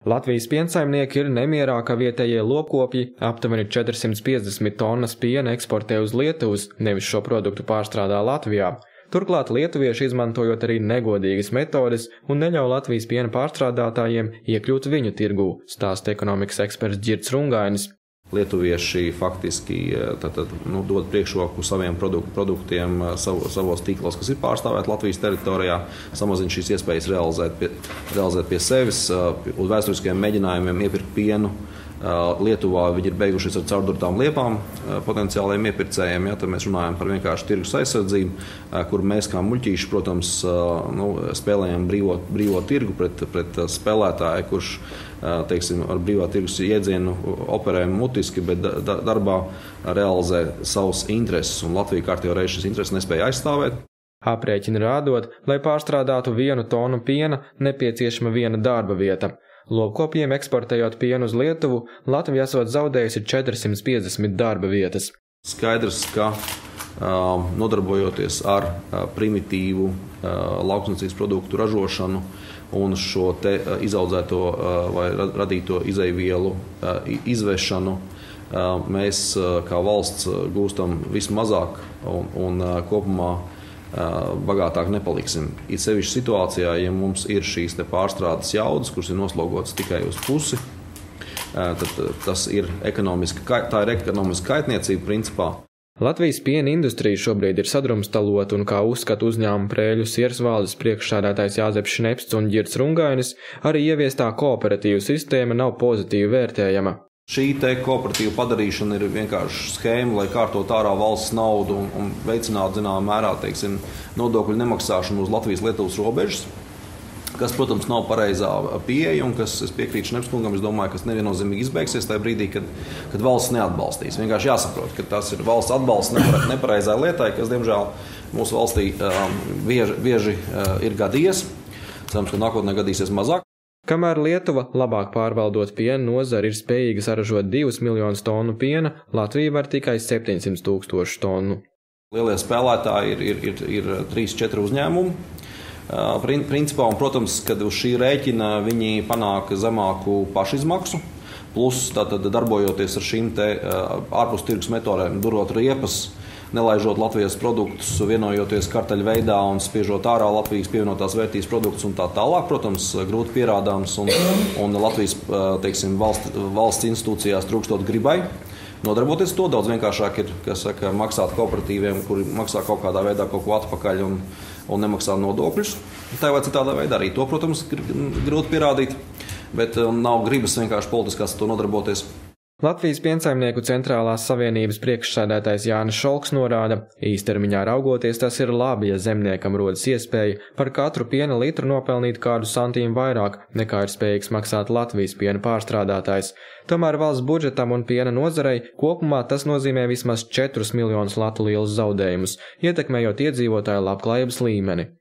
Latvijas piensaimnieki ir nemierā, ka vietējie lopkopji aptuveni 450 tonnas piena eksportē uz Lietuvas, nevis šo produktu pārstrādā Latvijā. Turklāt lietuvieši izmantojot arī negodīgas metodes un neļauj Latvijas piena pārstrādātājiem iekļūt viņu tirgū, stāsta ekonomikas eksperts Ģirds Rungainis. Lietuvieši faktiski dod priekšroku saviem produktiem savos tīklos, kas ir pārstāvēti Latvijas teritorijā, samazina šīs iespējas realizēt pie sevis, uz vēsturiskiem mēģinājumiem iepirkt pienu. Lietuvā viņi ir beigušies ar caurdurtām liepām potenciālajiem iepirkējiem. Tad mēs runājam par vienkārši tirgus aizsardzību, kur mēs kā muļķīši, protams, spēlējam brīvo tirgu pret spēlētāju, kurš ar brīvā tirgus iedzienu operē mutiski, bet darbā realizē savus intereses, un Latvija kārtējo reizi šis intereses nespēja aizstāvēt. Aprēķini rādot, lai pārstrādātu 1 tonu piena, nepieciešama 1 darba vieta. Lopkopjiem eksportējot pienu uz Lietuvu, Latvija esot zaudējusi 450 darba vietas. Skaidrs, ka nodarbojoties ar primitīvu lauksaimniecības produktu ražošanu un šo te izaudzēto vai radīto izejvielu izvešanu, mēs kā valsts gūstam vismazāk un kopumā bagātāk nepaliksim. It sevišķi situācijā, ja mums ir šīs te pārstrādes jaudas, kuras ir noslogotas tikai uz pusi, tad tas ir tā ir ekonomiska kaitniecība principā. Latvijas piena industrija šobrīd ir sadrumstalota un, kā uzskata uzņēmuma Prēļu sieras valdes priekšsēdētājs Jāzeps Šnepsts un Ģirds Rungainis, arī ieviestā kooperatīva sistēma nav pozitīvi vērtējama. Šī te kooperatīva padarīšana ir vienkārši schēma, lai kārtot ārā valsts naudu un veicinātu zināmā mērā, nodokļu nemaksāšanu uz Latvijas-Lietuvas robežas, kas, protams, nav pareizā pieeja un kas, es piekrītu Šnepskungam, es domāju, kas neviennozīmīgi izbeigsies tajā brīdī, kad valsts neatbalstīs. Vienkārši jāsaprot, ka tas ir valsts atbalsts nepareizai lietai, kas, diemžēl, mūsu valstī bieži ir gadījies. Cerams, ka nākotnē gadīsies mazāk. Kamēr Lietuva, labāk pārvaldot piena nozari, ir spējīga saražot 2 miljonus tonu piena, Latvija var tikai 700 000 tonu. Lielie spēlētāji ir 3-4 uzņēmumi. Principā, un, protams, kad uz šī rēķina viņi panāk zemāku pašizmaksu, plus tātad darbojoties ar šīm te ārpus tirgus metodēm, durot riepas, nelaižot Latvijas produktus, vienojoties karteļu veidā un spiežot ārā Latvijas pievienotās vērtības produktus un tā tālāk, protams, grūti pierādāms un Latvijas, valsts institūcijās trūkstot gribai. Nodarboties to daudz vienkāršāk ir, maksāt kooperatīviem, kuri maksā kaut kādā veidā kaut ko atpakaļ un nemaksā nodokļus. Tā vai citādā veidā arī to, protams, grūti pierādīt, bet nav gribas vienkārši politiskās to nodarboties. Latvijas piensaimnieku centrālās savienības priekšsēdētājs Jānis Šolks norāda, īstermiņā raugoties tas ir labi, ja zemniekam rodas iespēja par katru piena litru nopelnīt kādu santīmu vairāk, nekā ir spējīgs maksāt Latvijas piena pārstrādātājs. Tomēr valsts budžetam un piena nozarei kopumā tas nozīmē vismaz 4 miljonus latu lielus zaudējumus, ietekmējot iedzīvotāju labklājības līmeni.